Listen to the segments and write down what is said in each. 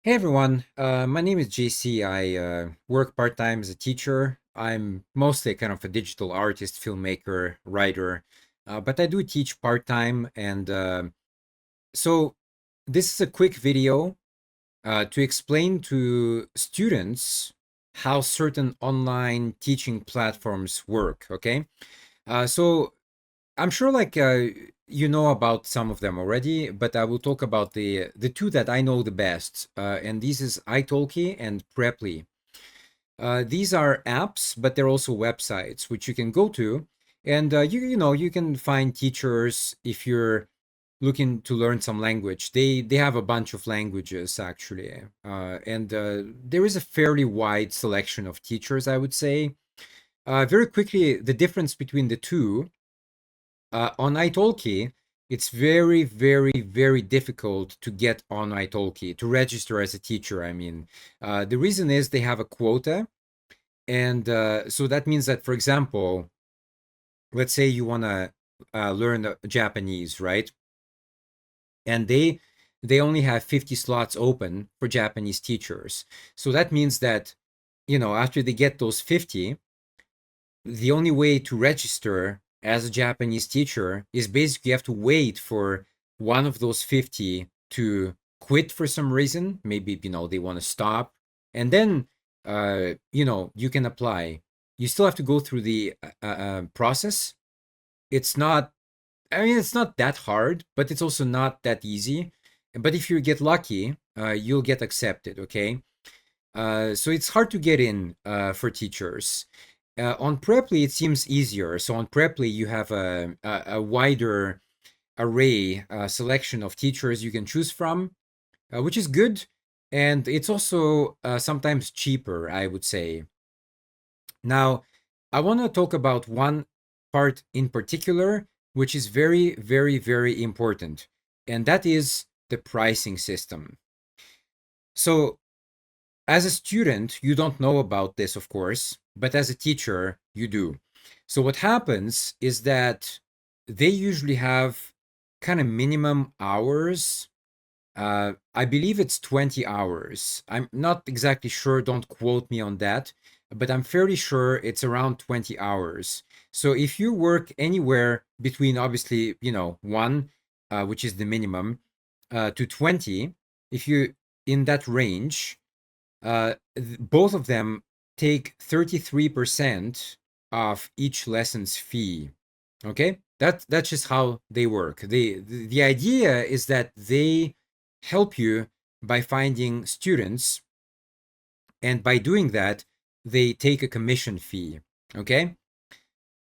Hey everyone, my name is JC. I work part-time as a teacher. I'm mostly kind of a digital artist, filmmaker, writer, but I do teach part-time. And so this is a quick video to explain to students how certain online teaching platforms work, okay? So I'm sure you know about some of them already, but I will talk about the two that I know the best. And these is Italki and Preply. These are apps, but they're also websites which you can go to, and you can find teachers if you're looking to learn some language. They have a bunch of languages actually, and there is a fairly wide selection of teachers, I would say. Very quickly, the difference between the two on Italki, it's very, very, very difficult to get on Italki, to register as a teacher. I mean, the reason is they have a quota. And so that means that, for example, let's say you want to learn Japanese, right? And they only have 50 slots open for Japanese teachers. So that means that, after they get those 50, the only way to register as a Japanese teacher is basically you have to wait for one of those 50 to quit for some reason. Maybe, they want to stop. And then, you can apply. You still have to go through the process. It's not, I mean, it's not that hard, but it's also not that easy. But if you get lucky, you'll get accepted, okay? So it's hard to get in for teachers. On Preply, it seems easier. So on Preply, you have a wider array, selection of teachers you can choose from, which is good. And it's also sometimes cheaper, I would say. Now, I want to talk about one part in particular, which is very, very, very important, and that is the pricing system. So as a student, you don't know about this, of course, but as a teacher, you do. So what happens is that they usually have kind of minimum hours. I believe it's 20 hours. I'm not exactly sure, don't quote me on that, but I'm fairly sure it's around 20 hours. So if you work anywhere between, obviously, one, which is the minimum, to 20, if you in that range, both of them take 33% of each lesson's fee. Okay, that's just how they work. The idea is that they help you by finding students, and by doing that, they take a commission fee. Okay.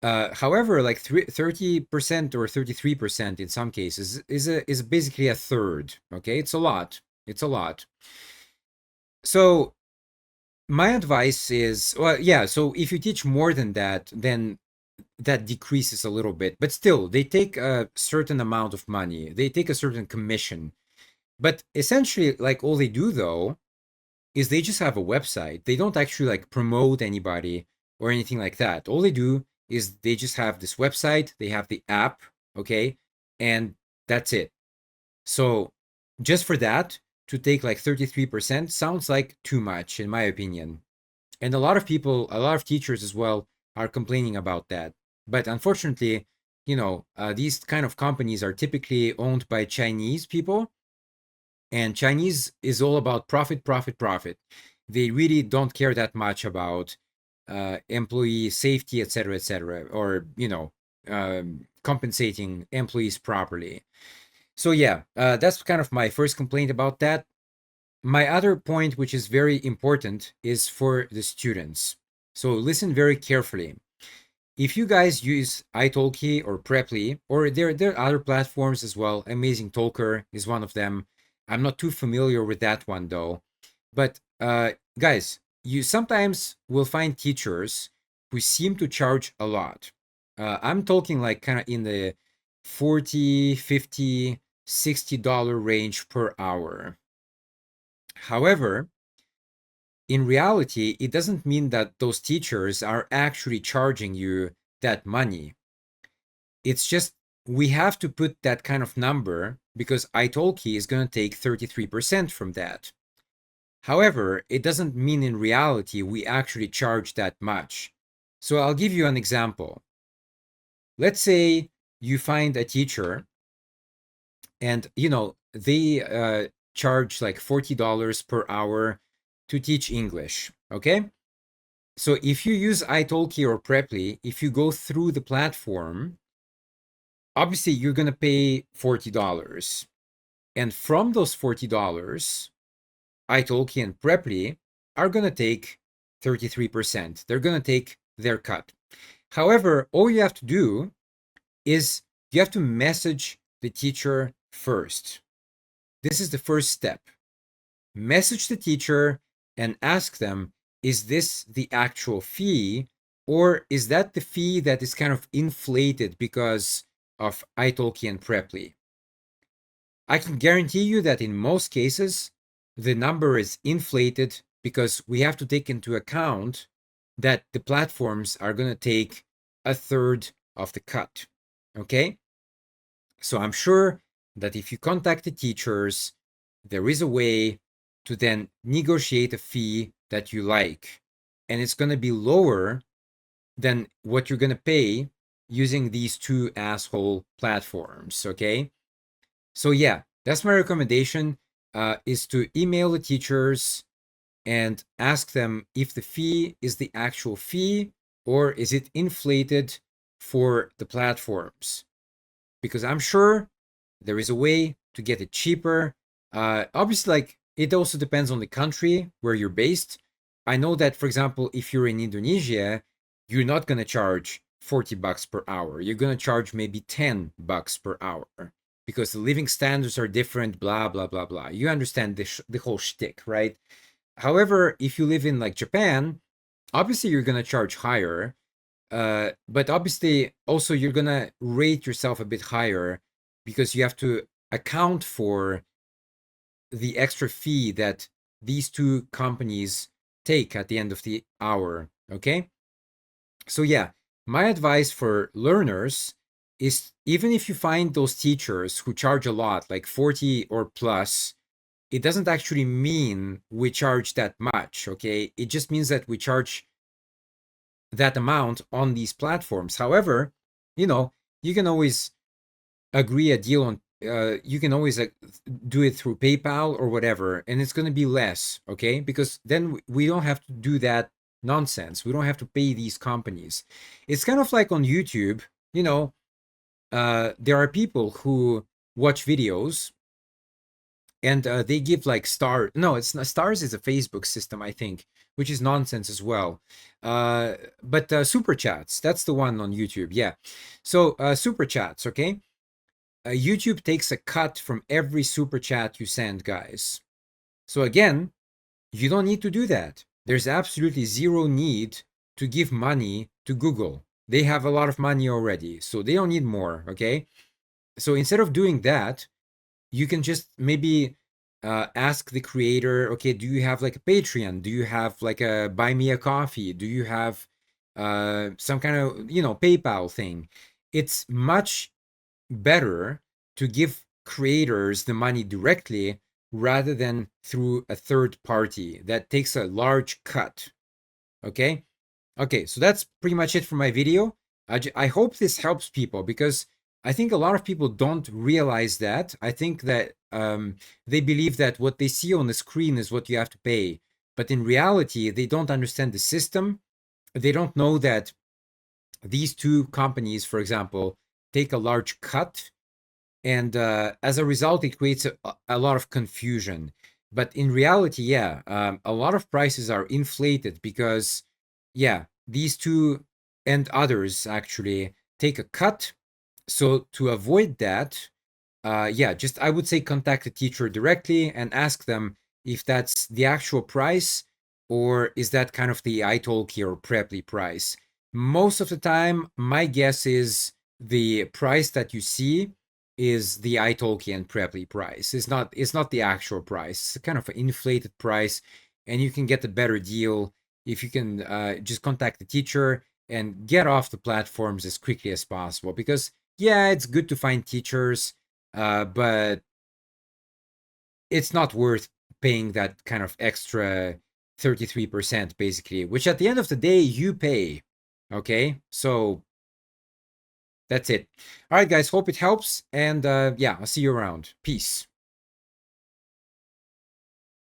However, like 30% or 33% in some cases is basically a third. Okay, it's a lot. It's a lot. So my advice is, well, yeah, so if you teach more than that, then that decreases a little bit, but still they take a certain amount of money. They take a certain commission. But essentially, like, all they do though is they just have a website. They don't actually like promote anybody or anything like that. All they do is they just have this website, they have the app, okay? And that's it. So just for that, to take like 33% sounds like too much, in my opinion. And a lot of people, a lot of teachers as well, are complaining about that. But unfortunately, these kind of companies are typically owned by Chinese people, and Chinese is all about profit, profit, profit. They really don't care that much about employee safety, et cetera, or compensating employees properly. So yeah, that's kind of my first complaint about that. My other point, which is very important, is for the students. So listen very carefully. If you guys use italki or Preply, or there are other platforms as well, Amazing Talker is one of them. I'm not too familiar with that one though. But guys, you sometimes will find teachers who seem to charge a lot. I'm talking like kind of in the 40, 50, $60 range per hour. However, in reality, it doesn't mean that those teachers are actually charging you that money. It's just we have to put that kind of number because italki is going to take 33% from that. However, it doesn't mean in reality we actually charge that much. So I'll give you an example. Let's say you find a teacher and they charge like $40 per hour to teach English. Okay. So if you use Italki or Preply, if you go through the platform, obviously you're going to pay $40. And from those $40, Italki and Preply are going to take 33%. They're going to take their cut. However, all you have to do is you have to message the teacher first. This is the first step. Message the teacher and ask them, is this the actual fee, or is that the fee that is kind of inflated because of Italki and Preply? I can guarantee you that in most cases, the number is inflated because we have to take into account that the platforms are going to take a third of the cut. Okay? So I'm sure that if you contact the teachers, there is a way to then negotiate a fee that you like. And it's going to be lower than what you're going to pay using these two asshole platforms. Okay? So yeah, that's my recommendation, is to email the teachers and ask them if the fee is the actual fee or is it inflated for the platforms. Because I'm sure there is a way to get it cheaper. Obviously, like it also depends on the country where you're based. I know that, for example, if you're in Indonesia, you're not going to charge $40 per hour. You're going to charge maybe $10 per hour because the living standards are different, blah, blah, blah, blah. You understand the whole shtick, right? However, if you live in like Japan, obviously you're going to charge higher. But obviously, also you're going to rate yourself a bit higher because you have to account for the extra fee that these two companies take at the end of the hour. Okay. So, yeah, my advice for learners is even if you find those teachers who charge a lot, like 40 or plus, it doesn't actually mean we charge that much. Okay. It just means that we charge that amount on these platforms. However, you can always agree a deal on, you can always do it through PayPal or whatever, and it's going to be less, okay? Because then we don't have to do that nonsense. We don't have to pay these companies. It's kind of like on YouTube, there are people who watch videos and they give like star. No, it's not stars. Is a Facebook system, I think, which is nonsense as well. But super chats. That's the one on YouTube. Yeah. So super chats. Okay. YouTube takes a cut from every super chat you send, guys. So again, you don't need to do that. There's absolutely zero need to give money to Google. They have a lot of money already, so they don't need more. Okay. So instead of doing that, you can just maybe ask the creator, okay, do you have like a Patreon? Do you have like a buy me a coffee? Do you have some kind of PayPal thing? It's much better to give creators the money directly rather than through a third party that takes a large cut. Okay. So that's pretty much it for my video. I hope this helps people because I think a lot of people don't realize that. I think that they believe that what they see on the screen is what you have to pay. But in reality, they don't understand the system. They don't know that these two companies, for example, take a large cut. And as a result, it creates a lot of confusion. But in reality, yeah, a lot of prices are inflated because, yeah, these two and others actually take a cut. So to avoid that, yeah, just I would say contact the teacher directly and ask them if that's the actual price or is that kind of the Italki or Preply price. Most of the time, my guess is the price that you see is the Italki and Preply price. It's not the actual price. It's kind of an inflated price, and you can get a better deal if you can just contact the teacher and get off the platforms as quickly as possible. Because yeah, it's good to find teachers, but it's not worth paying that kind of extra 33% basically, which at the end of the day you pay. Okay, so that's it. All right, guys, hope it helps. And yeah, I'll see you around. Peace.